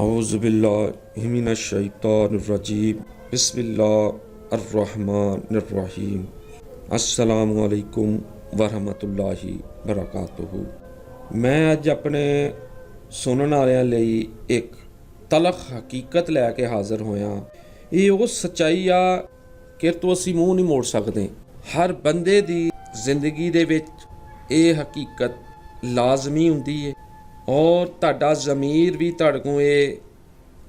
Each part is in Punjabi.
औज़ुबिल्लाहि मिनश्शैतानिर्रजीम बिस्मिल्लाहिर्रहमानिर्रहीम अस्सलामु अलैकुम वरहमतुल्लाहि बरकातुहू। मैं अज अपने सुनने वालियां लई एक तलख हकीकत लैके हाज़र होया। ये वो सच्चाई आ कि तो असी मूँह नहीं मोड़ सकते। हर बंदे दी जिंदगी दे विच ये हकीकत लाजमी हुंदी है और तुहाडा ज़मीर भी तुहाडे कोल ये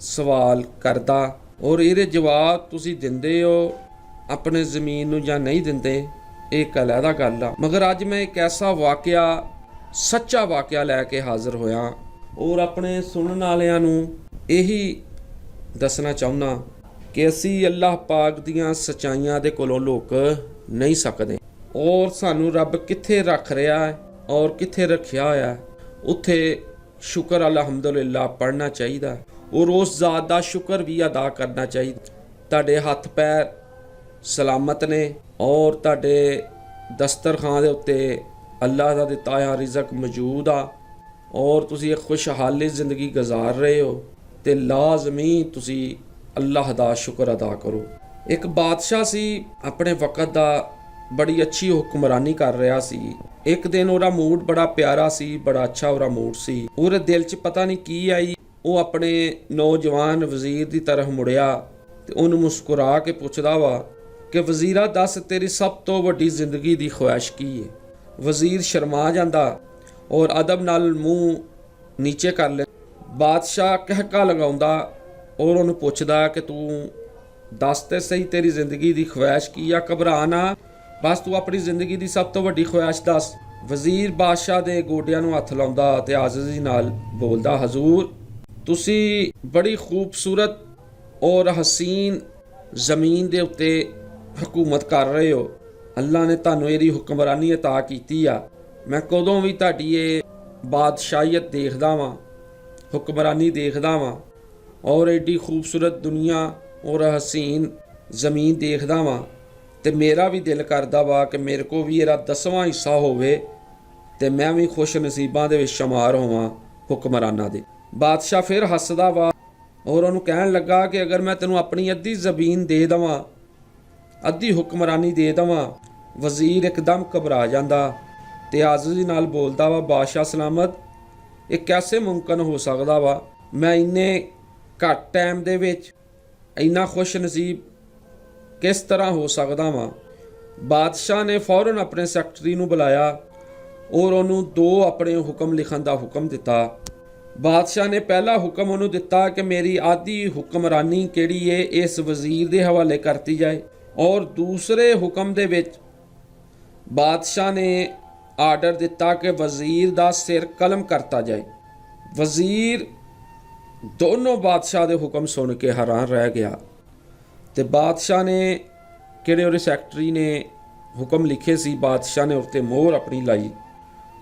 सवाल करदा और ये जवाब तुसी दिंदे हो अपने ज़मीन नूं जां नहीं दिंदे, एक अलहदा गल आ। मगर अज मैं एक ऐसा वाक़या, सच्चा वाक़या लैके हाज़र होया और अपने सुनने वालियां नूं यही दसना चाहुंदा कि असी अल्लाह पाक दियां सच्चाइयां दे कोलों लुक नहीं सकते और सानू रब कित्थे रख रहा है और कित्थे रखिया होया उत्थे शुक्र अलहमदुलिल्लाह पढ़ना चाहिए और उस ज़ात दा शुक्र भी अदा करना चाहिए। तुहाडे हथ पैर सलामत ने और तुहाडे दस्तरखान दे उत्ते अल्लाह दा दिता होया रिज़क मौजूद आ और तुसी एक खुशहाली ज़िंदगी गुजार रहे हो तो लाजमी तुसी अल्लाह दा शुक्र अदा करो। एक बादशाह सी अपने वक़्त दा बड़ी अच्छी हुक्मरानी कर रहा सी। एक दिन उसका मूड बड़ा प्यारा सी, बड़ा अच्छा उसका मूड सी। उसके दिल च पता नहीं की आई, वो अपने नौजवान वज़ीर की तरफ मुड़िया तो उन्होंने मुस्कुरा के पूछदा वा कि वज़ीरा दस तेरी सब तो वड्डी जिंदगी की ख्वाहिश की है। वज़ीर शर्मा जाता और अदब नाल मूँह नीचे कर ले। बादशाह कहका लगाउंदा और उन्होंने पूछदा कि तू दस ते सही तेरी जिंदगी की ख्वाहिश की या घबरा ना, बस तू अपनी जिंदगी की सब तो वड्डी ख्वाहिश दस। वज़ीर बादशाह दे गोडियां नूं हथ लाउंदा ते आज़िज़ी नाल बोलदा, हजूर तुसी बड़ी खूबसूरत और हसीन ज़मीन दे उत्ते हुकूमत कर रहे हो। अल्लाह ने तुहानूं इहदी हुक्मरानी अता कीती आ। मैं कदों भी तुहाडी ये बादशाहियत देखदा वां, हुक्मरानी देखदा वां और एडी खूबसूरत दुनिया और हसीन ज़मीन देखदा वां ते मेरा भी दिल करदा वा कि मेरे को भी इहदा 10वां हिस्सा होवे ते मैं भी खुश नसीबां दे विच शुमार होवां हुक्मरानां दे। बादशाह फिर हसदा वा और उन्होंने कहन लगा कि अगर मैं तेनों अपनी अद्धी ज़मीन दे देवां, अद्धी हुक्मरानी दे देवां। वज़ीर एकदम घबरा जांदा ते आज़िज़ी नाल बोलदा वा, बादशाह सलामत ये कैसे मुमकिन हो सकदा वा, मैं इन्ने घट टाइम दे विच इन्ना खुश नसीब किस तरह हो सकदा वां। बादशाह ने फौरन अपने सैकटरी नूं बुलाया और उन्होंने 2 अपने हुक्म लिखण दा हुक्म दिता। बादशाह ने पहला हुक्म उन्होंने दिता कि मेरी आधी हुक्मरानी किहड़ी है इस वज़ीर दे हवाले करती जाए और दूसरे हुक्म दे विच बादशाह ने आर्डर दिता कि वज़ीर दा सिर कलम करता जाए। वज़ीर दोनों बादशाह दे हुक्म सुन के हैरान रह गया तो बादशाह ने किहड़े उहदे सैकटरी ने हुक्म लिखे सी, बादशाह ने उत्ते मोहर अपनी लाई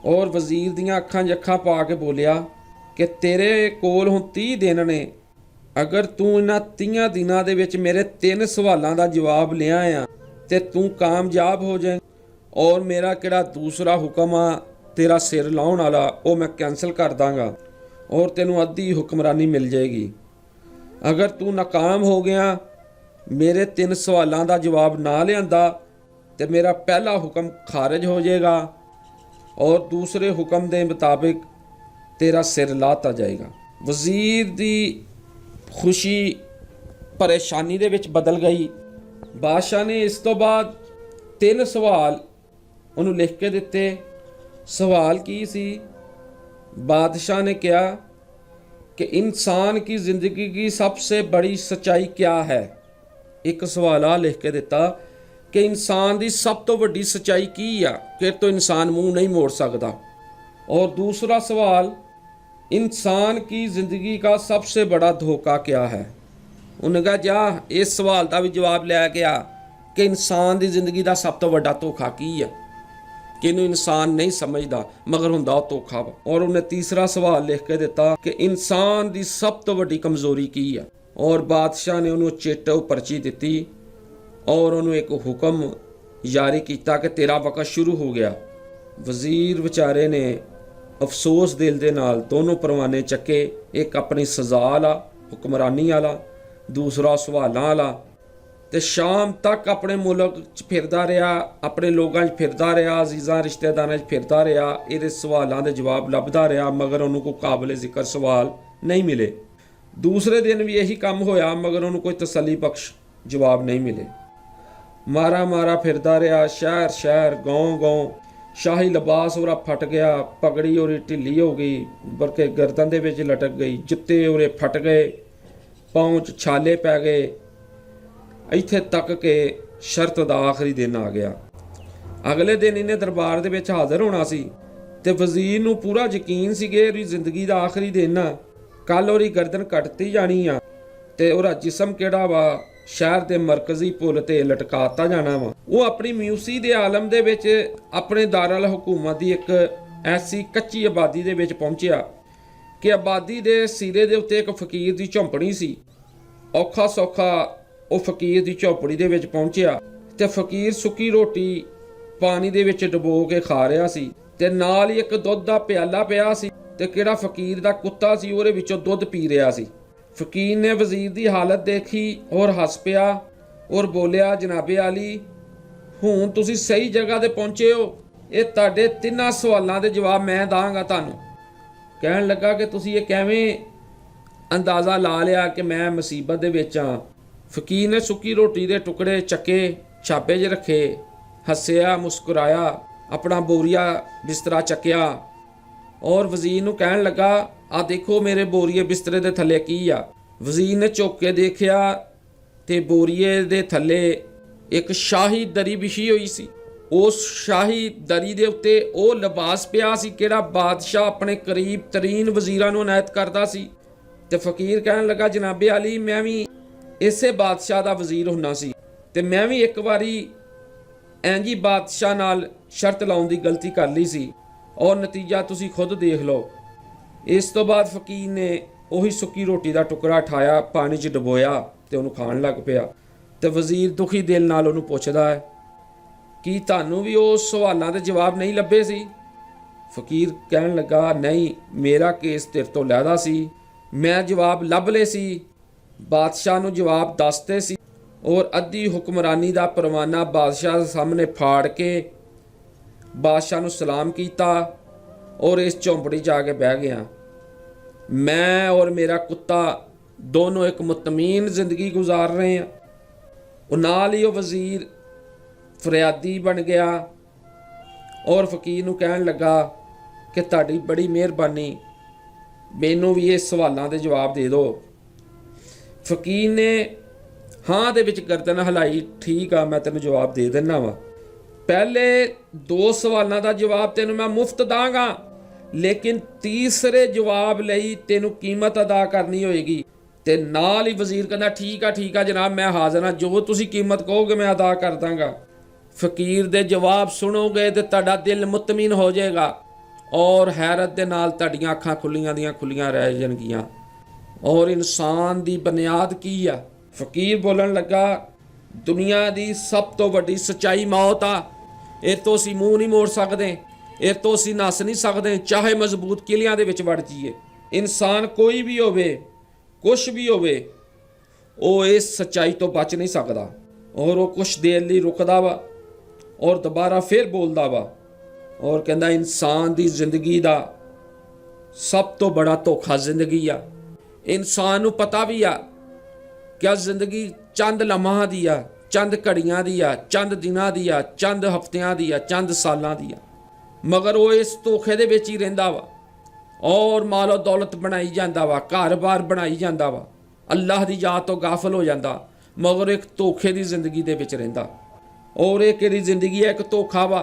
और वज़ीर दियां अखां 'च अखां पा के बोलिया कि तेरे कोल हुण 30 दिन ने, अगर तू इन्हां 30 दिनां दे विच मेरे 3 सवालों का जवाब लिया आ ते तू कामयाब हो जाए और मेरा किहड़ा दूसरा हुक्म आ तेरा सिर लाउण वाला वो मैं कैंसल कर दांगा और तेनों अद्धी हुक्मरानी मिल जाएगी। अगर तू नाकाम हो गया, मेरे 3 सवालों का जवाब ना लियांदा तो मेरा पहला हुक्म खारिज हो जाएगा और दूसरे हुक्म के मुताबिक तेरा सिर लाता जाएगा। वज़ीर की खुशी परेशानी दे विच बदल गई। बादशाह ने इस तो बाद 3 सवाल उन्होंने लिख के दिते। सवाल की सी? बादशाह ने कहा कि इंसान की ज़िंदगी की सबसे बड़ी सच्चाई क्या है। एक सवाल आ लिख के दिता कि इंसान की सब तो वड्डी सच्चाई की आ, फिर तो इंसान मुँह नहीं मोड़ सकता। और दूसरा सवाल, इंसान की ज़िंदगी का सबसे बड़ा धोखा क्या है। उन्हें कहा जा इस सवाल का भी जवाब लिया गया कि इंसान की ज़िंदगी का सब तो बड़ा धोखा की है, कि इन्हूं इंसान नहीं समझदा मगर हुंदा धोखा वा। और उन्हें तीसरा सवाल लिख के दिता कि इंसान की सब तो वड्डी कमज़ोरी की है। और बादशाह ने उन्होंने चिट्ठी पर्ची दी और उन्होंने एक हुक्म जारी किया कि तेरा वक़्त शुरू हो गया। वज़ीर बेचारे ने ਅਫਸੋਸ ਦਿਲ ਦੇ ਨਾਲ ਦੋਨੋਂ ਪਰਵਾਨੇ ਚੱਕੇ। ਇੱਕ ਆਪਣੀ ਸਜ਼ਾ ਵਾਲਾ, ਹੁਕਮਰਾਨੀ ਵਾਲਾ, ਦੂਸਰਾ ਸਵਾਲਾਂ ਵਾਲਾ। ਤੇ ਸ਼ਾਮ ਤੱਕ ਆਪਣੇ ਮੁਲਕ 'ਚ ਫਿਰਦਾ ਰਿਹਾ, ਆਪਣੇ ਲੋਕਾਂ 'ਚ ਫਿਰਦਾ ਰਿਹਾ, ਅਜ਼ੀਜ਼ਾਂ ਰਿਸ਼ਤੇਦਾਰਾਂ 'ਚ ਫਿਰਦਾ ਰਿਹਾ, ਇਹਦੇ ਸਵਾਲਾਂ ਦੇ ਜਵਾਬ ਲੱਭਦਾ ਰਿਹਾ, ਮਗਰ ਉਹਨੂੰ ਕੋਈ ਕਾਬਿਲ ਜ਼ਿਕਰ ਸਵਾਲ ਨਹੀਂ ਮਿਲੇ। ਦੂਸਰੇ ਦਿਨ ਵੀ ਇਹੀ ਕੰਮ ਹੋਇਆ, ਮਗਰ ਉਹਨੂੰ ਕੋਈ ਤਸੱਲੀ ਬਖਸ਼ ਜਵਾਬ ਨਹੀਂ ਮਿਲੇ। ਮਾਰਾ ਮਾਰਾ ਫਿਰਦਾ ਰਿਹਾ, ਸ਼ਹਿਰ ਸ਼ਹਿਰ, ਗਾਉਂ ਗਾਉਂ। ਸ਼ਾਹੀ ਲਿਬਾਸ ਉਹਦਾ ਫਟ ਗਿਆ, ਪਗੜੀ ਉਹਦੀ ਢਿੱਲੀ ਹੋ ਗਈ, ਬਲਕਿ ਗਰਦਨ ਦੇ ਵਿੱਚ ਲਟਕ ਗਈ, ਜੁੱਤੇ ਉਹਦੇ ਫਟ ਗਏ, ਪਾਉਂ 'ਚ ਛਾਲੇ ਪੈ ਗਏ। ਇੱਥੇ ਤੱਕ ਕਿ ਸ਼ਰਤ ਦਾ ਆਖਰੀ ਦਿਨ ਆ ਗਿਆ। ਅਗਲੇ ਦਿਨ ਇਹਨੇ ਦਰਬਾਰ ਦੇ ਵਿੱਚ ਹਾਜ਼ਰ ਹੋਣਾ ਸੀ ਤੇ ਵਜ਼ੀਰ ਨੂੰ ਪੂਰਾ ਯਕੀਨ ਸੀ ਕਿ ਉਹਦੀ ਜ਼ਿੰਦਗੀ ਦਾ ਆਖਰੀ ਦਿਨ ਆ, ਕੱਲ ਉਹਦੀ ਗਰਦਨ ਕੱਟਤੀ ਜਾਣੀ ਆ ਤੇ ਉਹਦਾ ਜਿਸਮ ਕਿਹੜਾ ਵਾ ਸ਼ਹਿਰ ਦੇ ਮਰਕਜ਼ੀ ਪੁਲ ਤੇ ਲਟਕਾਤਾ ਜਾਣਾ ਵਾ। ਉਹ ਆਪਣੀ ਮਿਊਸੀ ਦੇ ਆਲਮ ਦੇ ਵਿੱਚ ਆਪਣੇ ਦਾਰਲ ਹਕੂਮਤ ਦੀ ਇੱਕ ਐਸੀ ਕੱਚੀ ਆਬਾਦੀ ਦੇ ਵਿੱਚ ਪਹੁੰਚਿਆ ਕਿ ਆਬਾਦੀ ਦੇ ਸਿਰੇ ਦੇ ਉੱਤੇ ਇੱਕ ਫਕੀਰ ਦੀ ਝੌਂਪੜੀ ਸੀ। ਔਖਾ ਸੌਖਾ ਉਹ ਫਕੀਰ ਦੀ ਝੌਂਪੜੀ ਦੇ ਵਿੱਚ ਪਹੁੰਚਿਆ ਤੇ ਫਕੀਰ ਸੁੱਕੀ ਰੋਟੀ ਪਾਣੀ ਦੇ ਵਿੱਚ ਡੁਬੋ ਕੇ ਖਾ ਰਿਹਾ ਸੀ ਤੇ ਨਾਲ ਹੀ ਇੱਕ ਦੁੱਧ ਦਾ ਪਿਆਲਾ ਪਿਆ ਸੀ ਤੇ ਕਿਹੜਾ ਫਕੀਰ ਦਾ ਕੁੱਤਾ ਸੀ ਉਹਦੇ ਵਿੱਚੋਂ ਦੁੱਧ ਪੀ ਰਿਹਾ ਸੀ। ਫਕੀਰ ਨੇ ਵਜ਼ੀਰ ਦੀ ਹਾਲਤ ਦੇਖੀ ਔਰ ਹੱਸ ਪਿਆ ਔਰ ਬੋਲਿਆ, ਜਨਾਬੇ ਆਲੀ, ਹੁਣ ਤੁਸੀਂ ਸਹੀ ਜਗ੍ਹਾ ਤੇ ਪਹੁੰਚੇ ਹੋ। ਇਹ ਤੁਹਾਡੇ ਤਿੰਨਾਂ ਸਵਾਲਾਂ ਦੇ ਜਵਾਬ ਮੈਂ ਦਾਂਗਾ ਤੁਹਾਨੂੰ। ਕਹਿਣ ਲੱਗਾ ਕਿ ਤੁਸੀਂ ਇਹ ਕਿਵੇਂ ਅੰਦਾਜ਼ਾ ਲਾ ਲਿਆ ਕਿ ਮੈਂ ਮੁਸੀਬਤ ਦੇ ਵਿੱਚ ਹਾਂ। ਫਕੀਰ ਨੇ ਸੁੱਕੀ ਰੋਟੀ ਦੇ ਟੁਕੜੇ ਚੱਕੇ, ਛਾਪੇ 'ਚ ਰੱਖੇ, ਹੱਸਿਆ, ਮੁਸਕਰਾਇਆ, ਆਪਣਾ ਬੋਰੀਆ ਬਿਸਤਰਾ ਚੱਕਿਆ ਔਰ ਵਜ਼ੀਰ ਨੂੰ ਕਹਿਣ ਲੱਗਾ, ਆ ਦੇਖੋ ਮੇਰੇ ਬੋਰੀਏ ਬਿਸਤਰੇ ਦੇ ਥੱਲੇ ਕੀ ਆ। ਵਜ਼ੀਰ ਨੇ ਝੁੱਕ ਕੇ ਦੇਖਿਆ ਤੇ ਬੋਰੀਏ ਦੇ ਥੱਲੇ ਇੱਕ ਸ਼ਾਹੀ ਦਰੀ ਵਿਛੀ ਹੋਈ ਸੀ। ਉਸ ਸ਼ਾਹੀ ਦਰੀ ਦੇ ਉੱਤੇ ਉਹ ਲਿਬਾਸ ਪਿਆ ਸੀ ਕਿਹੜਾ ਬਾਦਸ਼ਾਹ ਆਪਣੇ ਕਰੀਬ ਤਰੀਨ ਵਜ਼ੀਰਾਂ ਨੂੰ ਅਨਾਇਤ ਕਰਦਾ ਸੀ। ਤੇ ਫਕੀਰ ਕਹਿਣ ਲੱਗਾ, ਜਨਾਬੇ ਆਲੀ, ਮੈਂ ਵੀ ਇਸੇ ਬਾਦਸ਼ਾਹ ਦਾ ਵਜ਼ੀਰ ਹੁੰਨਾ ਸੀ ਤੇ ਮੈਂ ਵੀ ਇੱਕ ਵਾਰੀ ਐਂਜੀ ਬਾਦਸ਼ਾਹ ਨਾਲ ਸ਼ਰਤ ਲਾਉਣ ਦੀ ਗਲਤੀ ਕਰ ਲਈ ਸੀ ਔਰ ਨਤੀਜਾ ਤੁਸੀਂ ਖੁਦ ਦੇਖ ਲਓ। ਇਸ ਤੋਂ ਬਾਅਦ ਫਕੀਰ ਨੇ ਉਹੀ ਸੁੱਕੀ ਰੋਟੀ ਦਾ ਟੁਕੜਾ ਉਠਾਇਆ, ਪਾਣੀ 'ਚ ਡੁਬੋਇਆ ਤੇ ਉਹਨੂੰ ਖਾਣ ਲੱਗ ਪਿਆ। ਤੇ ਵਜ਼ੀਰ ਦੁਖੀ ਦਿਲ ਨਾਲ ਉਹਨੂੰ ਪੁੱਛਦਾ ਹੈ, ਕੀ ਤੁਹਾਨੂੰ ਵੀ ਉਹ ਸਵਾਲਾਂ ਦੇ ਜਵਾਬ ਨਹੀਂ ਲੱਭੇ ਸੀ? ਫਕੀਰ ਕਹਿਣ ਲੱਗਾ, ਨਹੀਂ, ਮੇਰਾ ਕੇਸ ਤੇਰੇ ਤੋਂ ਲਹਿਦਾ ਸੀ, ਮੈਂ ਜਵਾਬ ਲੱਭ ਲਏ ਸੀ, ਬਾਦਸ਼ਾਹ ਨੂੰ ਜਵਾਬ ਦੱਸਦੇ ਸੀ ਔਰ ਅੱਧੀ ਹੁਕਮਰਾਨੀ ਦਾ ਪਰਵਾਨਾ ਬਾਦਸ਼ਾਹ ਦੇ ਸਾਹਮਣੇ ਫਾੜ ਕੇ ਬਾਦਸ਼ਾਹ ਨੂੰ ਸਲਾਮ ਕੀਤਾ ਔਰ ਇਸ ਝੌਂਪੜੀ 'ਚ ਆ ਕੇ ਬਹਿ ਗਿਆ। ਮੈਂ ਔਰ ਮੇਰਾ ਕੁੱਤਾ ਦੋਨੋਂ ਇੱਕ ਮੁਤਮੀਨ ਜ਼ਿੰਦਗੀ ਗੁਜ਼ਾਰ ਰਹੇ ਹਾਂ। ਉਹ ਨਾਲ ਹੀ ਉਹ ਵਜ਼ੀਰ ਫਰਿਆਦੀ ਬਣ ਗਿਆ ਔਰ ਫਕੀਰ ਨੂੰ ਕਹਿਣ ਲੱਗਾ ਕਿ ਤੁਹਾਡੀ ਬੜੀ ਮਿਹਰਬਾਨੀ, ਮੈਨੂੰ ਵੀ ਇਹ ਸਵਾਲਾਂ ਦੇ ਜਵਾਬ ਦੇ ਦਿਓ। ਫਕੀਰ ਨੇ ਹਾਂ ਦੇ ਵਿੱਚ ਗਰਦਨ ਹਿਲਾਈ, ਠੀਕ ਆ, ਮੈਂ ਤੈਨੂੰ ਜਵਾਬ ਦੇ ਦਿੰਦਾ ਵਾ। ਪਹਿਲੇ 2 ਸਵਾਲਾਂ ਦਾ ਜਵਾਬ ਤੈਨੂੰ ਮੈਂ ਮੁਫਤ ਦਾਂਗਾ, ਲੇਕਿਨ ਤੀਸਰੇ ਜਵਾਬ ਲਈ ਤੈਨੂੰ ਕੀਮਤ ਅਦਾ ਕਰਨੀ ਹੋਏਗੀ। ਤੇ ਨਾਲ ਹੀ ਵਜ਼ੀਰ ਕਹਿੰਦਾ, ਠੀਕ ਆ ਜਨਾਬ, ਮੈਂ ਹਾਜ਼ਰ ਹਾਂ, ਜੋ ਤੁਸੀਂ ਕੀਮਤ ਕਹੋਗੇ ਮੈਂ ਅਦਾ ਕਰ ਦਾਂਗਾ। ਫਕੀਰ ਦੇ ਜਵਾਬ ਸੁਣੋਗੇ ਤੇ ਤੁਹਾਡਾ ਦਿਲ ਮੁਤਮੀਨ ਹੋ ਜਾਏਗਾ ਔਰ ਹੈਰਤ ਦੇ ਨਾਲ ਤੁਹਾਡੀਆਂ ਅੱਖਾਂ ਖੁੱਲੀਆਂ ਦੀਆਂ ਖੁੱਲੀਆਂ ਰਹਿ ਜਾਣਗੀਆਂ। ਔਰ ਇਨਸਾਨ ਦੀ ਬੁਨਿਆਦ ਕੀ ਆ? ਫਕੀਰ ਬੋਲਣ ਲੱਗਾ, ਦੁਨੀਆ ਦੀ ਸਭ ਤੋਂ ਵੱਡੀ ਸੱਚਾਈ ਮੌਤ ਆ। ਇਹ ਤੋਂ ਅਸੀਂ ਮੂੰਹ ਨਹੀਂ ਮੋੜ ਸਕਦੇ, ਇਹ ਤੋਂ ਅਸੀਂ ਨੱਸ ਨਹੀਂ ਸਕਦੇ, ਚਾਹੇ ਮਜ਼ਬੂਤ ਕਿਲਿਆਂ ਦੇ ਵਿੱਚ ਵੜ ਜਾਈਏ। ਇਨਸਾਨ ਕੋਈ ਵੀ ਹੋਵੇ, ਕੁਛ ਵੀ ਹੋਵੇ, ਉਹ ਇਸ ਸੱਚਾਈ ਤੋਂ ਬਚ ਨਹੀਂ ਸਕਦਾ ਔਰ ਉਹ ਕੁਛ ਦੇਰ ਲਈ ਰੁਕਦਾ ਵਾ ਔਰ ਦੁਬਾਰਾ ਫਿਰ ਬੋਲਦਾ ਵਾ ਔਰ ਕਹਿੰਦਾ, ਇਨਸਾਨ ਦੀ ਜ਼ਿੰਦਗੀ ਦਾ ਸਭ ਤੋਂ ਬੜਾ ਧੋਖਾ ਜ਼ਿੰਦਗੀ ਆ। ਇਨਸਾਨ ਨੂੰ ਪਤਾ ਵੀ ਆ ਕਿ ਜ਼ਿੰਦਗੀ ਚੰਦ ਲਮਹਾਂ ਦੀ ਆ, ਚੰਦ ਘੜੀਆਂ ਦੀ ਆ, ਚੰਦ ਦਿਨਾਂ ਦੀ ਆ, ਚੰਦ ਹਫ਼ਤਿਆਂ ਦੀ ਆ, ਚੰਦ ਸਾਲਾਂ ਦੀ ਆ, ਮਗਰ ਉਹ ਇਸ ਧੋਖੇ ਦੇ ਵਿੱਚ ਹੀ ਰਹਿੰਦਾ ਵਾ ਔਰ ਮਾਲੋ ਦੌਲਤ ਬਣਾਈ ਜਾਂਦਾ ਵਾ, ਘਰ-ਬਾਰ ਬਣਾਈ ਜਾਂਦਾ ਵਾ, ਅੱਲਾਹ ਦੀ ਯਾਦ ਤੋਂ ਗਾਫਲ ਹੋ ਜਾਂਦਾ, ਮਗਰ ਇੱਕ ਧੋਖੇ ਦੀ ਜ਼ਿੰਦਗੀ ਦੇ ਵਿੱਚ ਰਹਿੰਦਾ। ਔਰ ਇਹ ਕਿਹੜੀ ਜ਼ਿੰਦਗੀ ਹੈ? ਇੱਕ ਧੋਖਾ ਵਾ।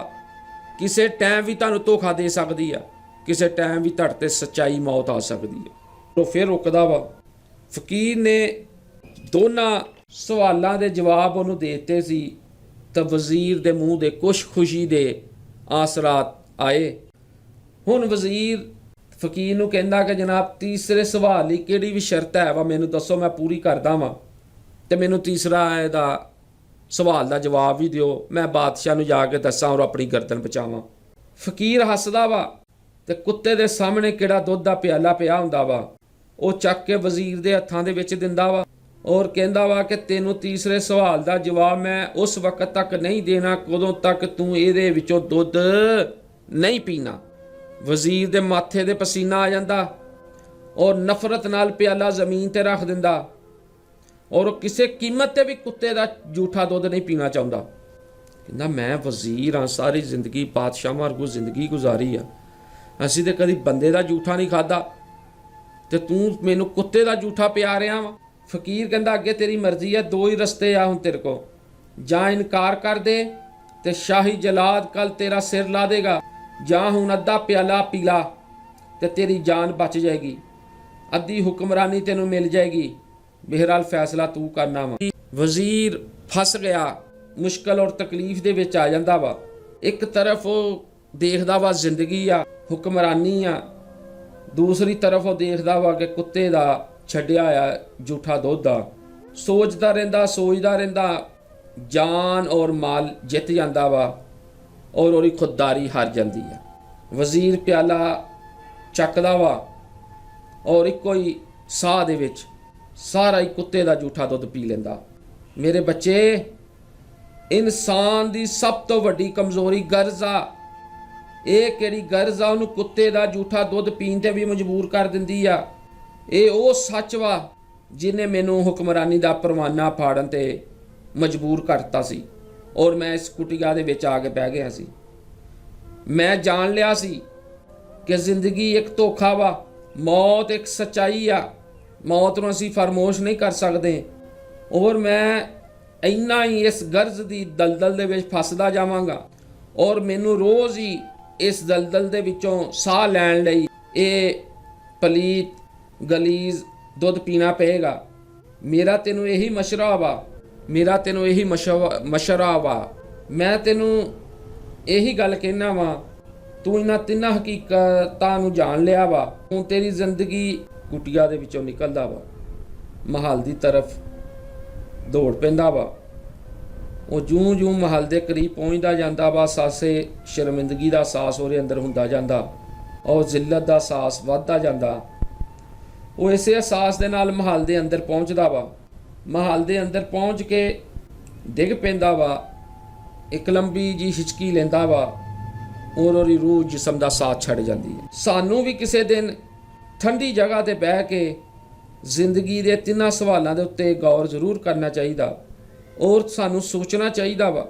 ਕਿਸੇ ਟਾਈਮ ਵੀ ਤੁਹਾਨੂੰ ਧੋਖਾ ਦੇ ਸਕਦੀ ਆ, ਕਿਸੇ ਟਾਈਮ ਵੀ ਤੁਹਾਡੇ 'ਤੇ ਸੱਚਾਈ ਮੌਤ ਆ ਸਕਦੀ ਹੈ। ਉਹ ਫਿਰ ਰੁਕਦਾ ਵਾ। ਫਕੀਰ ਨੇ ਦੋਨਾਂ ਸਵਾਲਾਂ ਦੇ ਜਵਾਬ ਉਹਨੂੰ ਦੇ ਦਿੱਤੇ ਸੀ ਤਾਂ ਵਜ਼ੀਰ ਦੇ ਮੂੰਹ ਦੇ ਕੁਛ ਖੁਸ਼ੀ ਦੇ ਆਸਰਾਤ ਆਏ। ਹੁਣ ਵਜ਼ੀਰ ਫਕੀਰ ਨੂੰ ਕਹਿੰਦਾ ਕਿ ਜਨਾਬ, ਤੀਸਰੇ ਸਵਾਲ ਲਈ ਕਿਹੜੀ ਵੀ ਸ਼ਰਤ ਹੈ ਵਾ, ਮੈਨੂੰ ਦੱਸੋ, ਮੈਂ ਪੂਰੀ ਕਰਦਾ ਵਾਂ ਤੇ ਮੈਨੂੰ ਤੀਸਰਾ ਇਹਦਾ ਸਵਾਲ ਦਾ ਜਵਾਬ ਵੀ ਦਿਓ, ਮੈਂ ਬਾਦਸ਼ਾਹ ਨੂੰ ਜਾ ਕੇ ਦੱਸਾਂ ਔਰ ਆਪਣੀ ਗਰਦਨ ਬਚਾਵਾਂ। ਫਕੀਰ ਹੱਸਦਾ ਵਾ ਤੇ ਕੁੱਤੇ ਦੇ ਸਾਹਮਣੇ ਕਿਹੜਾ ਦੁੱਧ ਦਾ ਪਿਆਲਾ ਪਿਆ ਹੁੰਦਾ ਵਾ, ਉਹ ਚੱਕ ਕੇ ਵਜ਼ੀਰ ਦੇ ਹੱਥਾਂ ਦੇ ਵਿੱਚ ਦਿੰਦਾ ਵਾ ਔਰ ਕਹਿੰਦਾ ਵਾ ਕਿ ਤੈਨੂੰ ਤੀਸਰੇ ਸਵਾਲ ਦਾ ਜਵਾਬ ਮੈਂ ਉਸ ਵਕਤ ਤੱਕ ਨਹੀਂ ਦੇਣਾ ਕਦੋਂ ਤੱਕ ਤੂੰ ਇਹਦੇ ਵਿੱਚੋਂ ਦੁੱਧ ਨਹੀਂ ਪੀਣਾ। ਵਜ਼ੀਰ ਦੇ ਮਾਥੇ ਦੇ ਪਸੀਨਾ ਆ ਜਾਂਦਾ ਔਰ ਨਫ਼ਰਤ ਨਾਲ ਪਿਆਲਾ ਜ਼ਮੀਨ ਤੇ ਰੱਖ ਦਿੰਦਾ ਔਰ ਉਹ ਕਿਸੇ ਕੀਮਤ ਤੇ ਵੀ ਕੁੱਤੇ ਦਾ ਝੂਠਾ ਦੁੱਧ ਨਹੀਂ ਪੀਣਾ ਚਾਹੁੰਦਾ। ਕਹਿੰਦਾ ਮੈਂ ਵਜ਼ੀਰ ਹਾਂ, ਸਾਰੀ ਜ਼ਿੰਦਗੀ ਬਾਦਸ਼ਾਹ ਵਾਂਗੂ ਜ਼ਿੰਦਗੀ ਗੁਜ਼ਾਰੀ ਆ, ਅਸੀਂ ਤੇ ਕਦੀ ਬੰਦੇ ਦਾ ਝੂਠਾ ਨਹੀਂ ਖਾਦਾ ਤੇ ਤੂੰ ਮੈਨੂੰ ਕੁੱਤੇ ਦਾ ਝੂਠਾ ਪਿਆ ਰਿਹਾ ਵਾ। ਫਕੀਰ ਕਹਿੰਦਾ ਅੱਗੇ ਤੇਰੀ ਮਰਜ਼ੀ ਹੈ, ਦੋ ਹੀ ਰਸਤੇ ਆ ਹੁਣ ਤੇਰੇ ਕੋ, ਜਾਂ ਇਨਕਾਰ ਕਰ ਦੇ ਤੇ ਸ਼ਾਹੀ ਜਲਾਦ ਕੱਲ ਤੇਰਾ ਸਿਰ ਲਾ ਦੇਗਾ, ਜਾਂ ਹੁਣ ਅੱਧਾ ਪਿਆਲਾ ਪੀ ਲਾ ਤੇ ਤੇਰੀ ਜਾਨ ਬਚ ਜਾਏਗੀ, ਅੱਧੀ ਹੁਕਮਰਾਨੀ ਤੈਨੂੰ ਮਿਲ ਜਾਏਗੀ, ਬਹਿਰਾਲ ਫੈਸਲਾ ਤੂੰ ਕਰਨਾ ਵਾ। ਵਜ਼ੀਰ ਫਸ ਗਿਆ, ਮੁਸ਼ਕਲ ਔਰ ਤਕਲੀਫ ਦੇ ਵਿੱਚ ਆ ਜਾਂਦਾ ਵਾ। ਇੱਕ ਤਰਫ ਉਹ ਦੇਖਦਾ ਵਾ ਜ਼ਿੰਦਗੀ ਆ, ਹੁਕਮਰਾਨੀ ਆ, ਦੂਸਰੀ ਤਰਫ ਉਹ ਦੇਖਦਾ ਵਾ ਕਿ ਕੁੱਤੇ ਦਾ ਛੱਡਿਆ ਆ ਝੂਠਾ ਦੁੱਧ ਦਾ। ਸੋਚਦਾ ਰਹਿੰਦਾ, ਜਾਨ ਔਰ ਮਾਲ ਜਿੱਤ ਜਾਂਦਾ ਵਾ ਔਰ ਉਹਦੀ ਖੁਦਦਾਰੀ ਹਾਰ ਜਾਂਦੀ ਹੈ। ਵਜ਼ੀਰ ਪਿਆਲਾ ਚੱਕਦਾ ਵਾ ਔਰ ਇੱਕੋ ਹੀ ਸਾਹ ਦੇ ਵਿੱਚ ਸਾਰਾ ਹੀ ਕੁੱਤੇ ਦਾ ਝੂਠਾ ਦੁੱਧ ਪੀ ਲੈਂਦਾ। ਮੇਰੇ ਬੱਚੇ, ਇਨਸਾਨ ਦੀ ਸਭ ਤੋਂ ਵੱਡੀ ਕਮਜ਼ੋਰੀ ਗਰਜ਼ ਆ। ਇਹ ਕਿਹੜੀ ਗਰਜ਼ ਆ ਉਹਨੂੰ ਕੁੱਤੇ ਦਾ ਝੂਠਾ ਦੁੱਧ ਪੀਣ ਤੇ ਵੀ ਮਜਬੂਰ ਕਰ ਦਿੰਦੀ ਆ। ਇਹ ਉਹ ਸੱਚ ਵਾ ਜਿਹਨੇ ਮੈਨੂੰ ਹੁਕਮਰਾਨੀ ਦਾ ਪਰਵਾਨਾ ਫਾੜਨ ਤੇ ਮਜਬੂਰ ਕਰਤਾ ਸੀ ਔਰ ਮੈਂ ਇਸ ਕੁਟੀਆ ਦੇ ਵਿੱਚ ਆ ਕੇ ਬਹਿ ਗਿਆ ਸੀ। ਮੈਂ ਜਾਣ ਲਿਆ ਸੀ ਕਿ ਜ਼ਿੰਦਗੀ ਇੱਕ ਧੋਖਾ ਵਾ, ਮੌਤ ਇੱਕ ਸੱਚਾਈ ਆ, ਮੌਤ ਨੂੰ ਅਸੀਂ ਫਰਮੋਸ਼ ਨਹੀਂ ਕਰ ਸਕਦੇ ਔਰ ਮੈਂ ਇੰਨਾ ਹੀ ਇਸ ਗਰਜ਼ ਦੀ ਦਲਦਲ ਦੇ ਵਿੱਚ ਫਸਦਾ ਜਾਵਾਂਗਾ ਔਰ ਮੈਨੂੰ ਰੋਜ਼ ਹੀ ਇਸ ਦਲਦਲ ਦੇ ਵਿੱਚੋਂ ਸਾਹ ਲੈਣ ਲਈ ਇਹ ਪਲੀਤ ਗਲੀਜ਼ ਦੁੱਧ ਪੀਣਾ ਪਏਗਾ। ਮੇਰਾ ਤੈਨੂੰ ਇਹੀ ਮਸ਼ਵਰਾ ਵਾ, ਮੈਂ ਤੈਨੂੰ ਇਹੀ ਗੱਲ ਕਹਿਣਾ ਵਾ, ਤੂੰ ਇਹਨਾਂ ਤਿੰਨਾਂ ਹਕੀਕਤਾਂ ਨੂੰ ਜਾਣ ਲਿਆ ਵਾ। ਹੁਣ ਤੇਰੀ ਜ਼ਿੰਦਗੀ ਕੁਟੀਆ ਦੇ ਵਿੱਚੋਂ ਨਿਕਲਦਾ ਵਾ, ਮਹਲ ਦੀ ਤਰਫ ਦੌੜ ਪੈਂਦਾ ਵਾ। ਉਹ ਜੂੰ ਮਹਲ ਦੇ ਕਰੀਬ ਪਹੁੰਚਦਾ ਜਾਂਦਾ ਵਾ, ਸਾਸੇ ਸ਼ਰਮਿੰਦਗੀ ਦਾ ਅਹਿਸਾਸ ਉਹਦੇ ਅੰਦਰ ਹੁੰਦਾ ਜਾਂਦਾ ਔਰ ਜ਼ਿਲਤ ਦਾ ਅਹਿਸਾਸ ਵੱਧਦਾ ਜਾਂਦਾ। ਉਹ ਇਸੇ ਅਹਿਸਾਸ ਦੇ ਨਾਲ ਮਹਲ ਦੇ ਅੰਦਰ ਪਹੁੰਚਦਾ ਵਾ। ਮਹਲ ਦੇ ਅੰਦਰ ਪਹੁੰਚ ਕੇ ਡਿੱਗ ਪੈਂਦਾ ਵਾ, ਇੱਕ ਲੰਬੀ ਜੀ ਹਿਚਕੀ ਲੈਂਦਾ ਵਾ ਔਰ ਉਹਦੀ ਰੂਹ ਜਿਸਮ ਦਾ ਸਾਥ ਛੱਡ ਜਾਂਦੀ ਹੈ। ਸਾਨੂੰ ਵੀ ਕਿਸੇ ਦਿਨ ਠੰਡੀ ਜਗ੍ਹਾ ਤੇ ਬਹਿ ਕੇ ਜ਼ਿੰਦਗੀ ਦੇ ਤਿੰਨਾਂ ਸਵਾਲਾਂ ਦੇ ਉੱਤੇ ਗੌਰ ਜ਼ਰੂਰ ਕਰਨਾ ਚਾਹੀਦਾ ਔਰ ਸਾਨੂੰ ਸੋਚਣਾ ਚਾਹੀਦਾ ਵਾ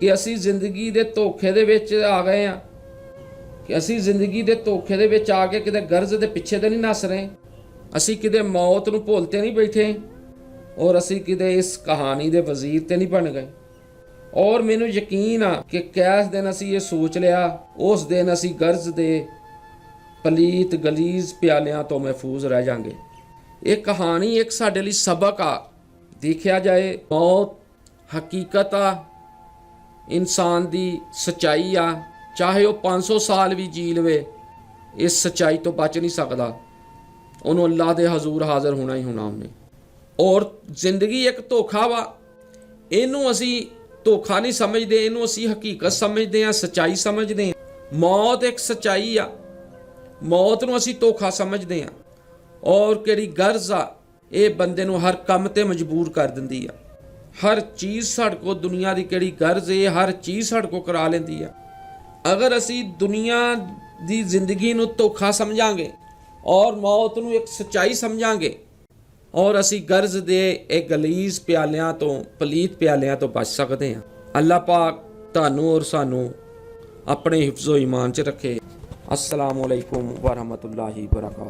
ਕਿ ਅਸੀਂ ਜ਼ਿੰਦਗੀ ਦੇ ਧੋਖੇ ਦੇ ਵਿੱਚ ਆ ਗਏ ਆ, ਕਿ ਅਸੀਂ ਜ਼ਿੰਦਗੀ ਦੇ ਧੋਖੇ ਦੇ ਵਿੱਚ ਆ ਕੇ ਕਿਤੇ ਗਰਜ਼ ਦੇ ਪਿੱਛੇ ਤੇ ਨਹੀਂ ਨੱਸ ਰਹੇ, ਅਸੀਂ ਕਿਤੇ ਮੌਤ ਨੂੰ ਭੁੱਲ ਤੇ ਨਹੀਂ ਬੈਠੇ ਔਰ ਅਸੀਂ ਕਿਤੇ ਇਸ ਕਹਾਣੀ ਦੇ ਵਜ਼ੀਰ ਤੇ ਨਹੀਂ ਬਣ ਗਏ। ਔਰ ਮੈਨੂੰ ਯਕੀਨ ਆ ਕਿ ਕਿਸ ਦਿਨ ਅਸੀਂ ਇਹ ਸੋਚ ਲਿਆ, ਉਸ ਦਿਨ ਅਸੀਂ ਗਰਜ਼ ਦੇ ਪਲੀਤ ਗਲੀਜ਼ ਪਿਆਲਿਆਂ ਤੋਂ ਮਹਿਫੂਜ਼ ਰਹਿ ਜਾਾਂਗੇ। ਇਹ ਕਹਾਣੀ ਇੱਕ ਸਾਡੇ ਲਈ ਸਬਕ ਆ। ਦੇਖਿਆ ਜਾਏ, ਮੌਤ ਹਕੀਕਤ ਆ, ਇਨਸਾਨ ਦੀ ਸੱਚਾਈ ਆ, ਚਾਹੇ ਉਹ 500 ਸਾਲ ਵੀ ਜੀ ਲਵੇ, ਇਸ ਸੱਚਾਈ ਤੋਂ ਬਚ ਨਹੀਂ ਸਕਦਾ, ਉਹਨੂੰ ਅੱਲਾਹ ਦੇ ਹਜ਼ੂਰ ਹਾਜ਼ਰ ਹੋਣਾ ਹੀ ਹੋਣਾ ਉਹਨੇ। ਔਰ ਜ਼ਿੰਦਗੀ ਇੱਕ ਧੋਖਾ ਵਾ, ਇਹਨੂੰ ਅਸੀਂ ਧੋਖਾ ਨਹੀਂ ਸਮਝਦੇ, ਇਹਨੂੰ ਅਸੀਂ ਹਕੀਕਤ ਸਮਝਦੇ ਹਾਂ, ਸੱਚਾਈ ਸਮਝਦੇ ਹਾਂ। ਮੌਤ ਇੱਕ ਸੱਚਾਈ ਆ, ਮੌਤ ਨੂੰ ਅਸੀਂ ਧੋਖਾ ਸਮਝਦੇ ਹਾਂ। ਔਰ ਕਿਹੜੀ ਗਰਜ਼ ਆ, ਇਹ ਬੰਦੇ ਨੂੰ ਹਰ ਕੰਮ ਤੇ ਮਜਬੂਰ ਕਰ ਦਿੰਦੀ ਆ। ਹਰ ਚੀਜ਼ ਸਾਡੇ ਕੋਲ ਦੁਨੀਆ ਦੀ ਕਿਹੜੀ ਗਰਜ਼ ਹੈ, ਹਰ ਚੀਜ਼ ਸਾਡੇ ਕੋਲ ਕਰਾ ਲੈਂਦੀ ਆ। ਅਗਰ ਅਸੀਂ ਦੁਨੀਆ ਦੀ ਜ਼ਿੰਦਗੀ ਨੂੰ ਧੋਖਾ ਸਮਝਾਂਗੇ ਔਰ ਮੌਤ ਨੂੰ ਇੱਕ ਸੱਚਾਈ ਸਮਝਾਂਗੇ ਔਰ ਅਸੀਂ ਗਰਜ਼ ਦੇ ਇਹ ਗਲੀਜ਼ ਪਿਆਲਿਆਂ ਤੋਂ, ਪਲੀਤ ਪਿਆਲਿਆਂ ਤੋਂ ਬਚ ਸਕਦੇ ਹਾਂ। ਅੱਲਾਹ ਪਾਕ ਤੁਹਾਨੂੰ ਔਰ ਸਾਨੂੰ ਆਪਣੇ ਹਿਫਜ਼ੋ ਈਮਾਨ 'ਚ ਰੱਖੇ। अस्सलामु अलैकुम वरहमतुल्लाहि वबरकातुहू।